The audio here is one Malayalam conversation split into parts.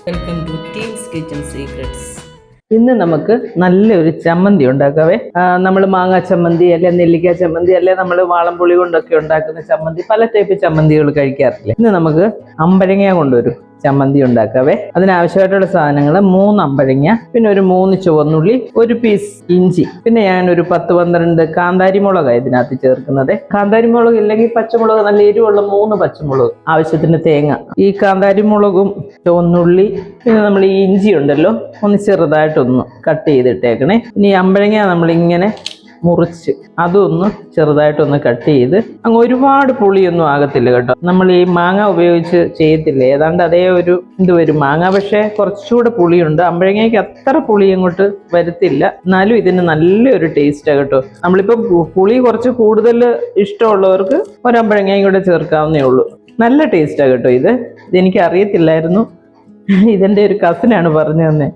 Welcome to teams kitchen secrets. ഇന്ന് നമുക്ക് നല്ലൊരു ചമ്മന്തി ഉണ്ടാക്കാവേ. നമ്മൾ മാങ്ങ ചമ്മന്തി അല്ലെ നെല്ലിക്ക ചമ്മന്തി അല്ലെ നമ്മൾ വാളംപുളി കൊണ്ടൊക്കെ ഉണ്ടാക്കുന്ന ചമ്മന്തി, പല ടൈപ്പ് ചമ്മന്തികൾ കഴിക്കാറില്ലേ. ഇന്ന് നമുക്ക് അമ്പഴങ്ങ കൊണ്ടൊരു ചമ്മന്തി ഉണ്ടാക്കാവേ. അതിനാവശ്യമായിട്ടുള്ള സാധനങ്ങൾ 3 അമ്പഴങ്ങ, പിന്നെ ഒരു 3 ചുവന്നുള്ളി, ഒരു പീസ് ഇഞ്ചി, പിന്നെ ഞാൻ ഒരു 10-12 കാന്താരി മുളക് ഇതിനകത്ത് ചേർക്കുന്നത്. കാന്താരി മുളക് ഇല്ലെങ്കിൽ പച്ചമുളക്, നല്ല എരിവുള്ള 3 പച്ചമുളക്, ആവശ്യത്തിന് തേങ്ങ. ഈ കാന്താരി മുളകും ചുവന്നുള്ളി പിന്നെ നമ്മൾ ഈ ഇഞ്ചി ഉണ്ടല്ലോ ഒന്ന് ചെറുതായിട്ടൊന്ന് കട്ട് ചെയ്തിട്ടേക്കണേ. ഇനി അമ്പഴങ്ങ നമ്മളിങ്ങനെ മുറിച്ച് അതൊന്ന് ചെറുതായിട്ടൊന്ന് കട്ട് ചെയ്ത്, അങ്ങ് ഒരുപാട് പുളിയൊന്നും ആകത്തില്ല കേട്ടോ. നമ്മൾ ഈ മാങ്ങ ഉപയോഗിച്ച് ചെയ്യത്തില്ല, ഏതാണ്ട് അതേ ഒരു ഇത് വരും മാങ്ങ, പക്ഷേ കുറച്ചുകൂടെ പുളിയുണ്ട്. അമ്പഴങ്ങയ്ക്ക് അത്ര പുളി അങ്ങോട്ട് വരത്തില്ല, എന്നാലും ഇതിന് നല്ലൊരു ടേസ്റ്റാണ് കേട്ടോ. നമ്മളിപ്പോൾ പുളി കുറച്ച് കൂടുതൽ ഇഷ്ടമുള്ളവർക്ക് ഒരമ്പഴങ്ങയും കൂടെ ചേർക്കാവുന്നേ ഉള്ളൂ. നല്ല ടേസ്റ്റാണ് കേട്ടോ. ഇതെനിക്ക് അറിയത്തില്ലായിരുന്നു, ഇതെൻ്റെ ഒരു കസിനാണ് പറഞ്ഞു തന്നെ.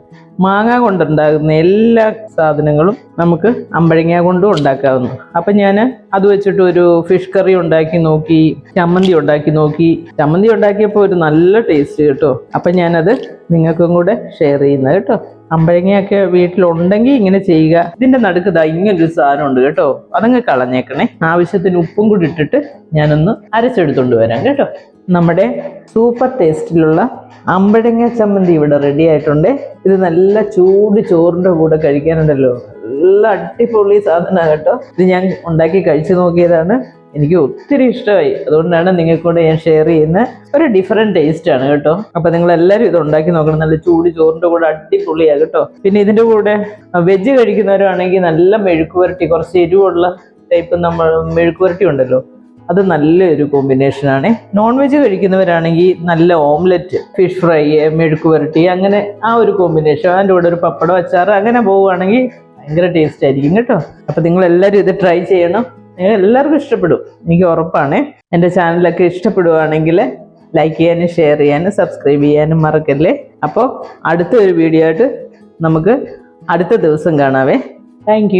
മാങ്ങ കൊണ്ടുണ്ടാകുന്ന എല്ലാ സാധനങ്ങളും നമുക്ക് അമ്പഴങ്ങ കൊണ്ടും ഉണ്ടാക്കാവുന്നു. അപ്പം ഞാൻ അത് വെച്ചിട്ട് ഒരു ഫിഷ് കറി ഉണ്ടാക്കി നോക്കി, ചമ്മന്തി ഉണ്ടാക്കി നോക്കി. ചമ്മന്തി ഉണ്ടാക്കിയപ്പോൾ ഒരു നല്ല ടേസ്റ്റ് കേട്ടോ. അപ്പം ഞാനത് നിങ്ങൾക്കും കൂടെ ഷെയർ ചെയ്യുന്നത് കേട്ടോ. അമ്പഴങ്ങയൊക്കെ വീട്ടിലുണ്ടെങ്കിൽ ഇങ്ങനെ ചെയ്യുക. ഇതിൻ്റെ നടുക്ക് ഇങ്ങനൊരു സാധനം ഉണ്ട് കേട്ടോ, അതങ്ങ് കളഞ്ഞേക്കണേ. ആവശ്യത്തിന് ഉപ്പും കൂടി ഇട്ടിട്ട് ഞാനൊന്ന് അരച്ചെടുത്തോണ്ട് വരാം കേട്ടോ. നമ്മുടെ സൂപ്പർ ടേസ്റ്റിലുള്ള അമ്പഴങ്ങ ചമ്മന്തി ഇവിടെ റെഡി ആയിട്ടുണ്ട്. ഇത് നല്ല ചൂട് ചോറിൻ്റെ കൂടെ കഴിക്കാനുണ്ടല്ലോ, നല്ല അടിപൊളി സാധനമാണ് കേട്ടോ. ഇത് ഞാൻ ഉണ്ടാക്കി കഴിച്ചു നോക്കിയതാണ്, എനിക്ക് ഒത്തിരി ഇഷ്ടമായി. അതുകൊണ്ടാണ് നിങ്ങൾക്കൂടെ ഞാൻ ഷെയർ ചെയ്യുന്നത്. ഒരു ഡിഫറെൻറ്റ് ടേസ്റ്റാണ് കേട്ടോ. അപ്പം നിങ്ങളെല്ലാവരും ഇത് ഉണ്ടാക്കി നോക്കണം. നല്ല ചൂട് ചോറിൻ്റെ കൂടെ അടിപൊളിയാണ് കേട്ടോ. പിന്നെ ഇതിൻ്റെ കൂടെ വെജ് കഴിക്കുന്നവരാണെങ്കിൽ നല്ല മെഴുക്കുവരട്ടി, കുറച്ച് എരിവുള്ള ടൈപ്പ് നമ്മൾ മെഴുക്കുവരട്ടി ഉണ്ടല്ലോ, അത് നല്ലൊരു കോമ്പിനേഷനാണ്. നോൺ വെജ് കഴിക്കുന്നവരാണെങ്കിൽ നല്ല ഓംലെറ്റ്, ഫിഷ് ഫ്രൈ, മെഴുക്കുവരട്ടി, അങ്ങനെ ആ ഒരു കോമ്പിനേഷൻ. അതിൻ്റെ കൂടെ ഒരു പപ്പടം, അച്ചാറ്, അങ്ങനെ പോവുകയാണെങ്കിൽ ഭയങ്കര ടേസ്റ്റ് ആയിരിക്കും കേട്ടോ. അപ്പം നിങ്ങളെല്ലാവരും ഇത് ട്രൈ ചെയ്യണം. എല്ലാവർക്കും ഇഷ്ടപ്പെടും, എനിക്ക് ഉറപ്പാണ്. എൻ്റെ ചാനലൊക്കെ ഇഷ്ടപ്പെടുകയാണെങ്കിൽ ലൈക്ക് ചെയ്യാനും ഷെയർ ചെയ്യാനും സബ്സ്ക്രൈബ് ചെയ്യാനും മറക്കല്ലേ. അപ്പോൾ അടുത്ത ഒരു വീഡിയോ ആയിട്ട് നമുക്ക് അടുത്ത ദിവസം കാണാവേ. താങ്ക്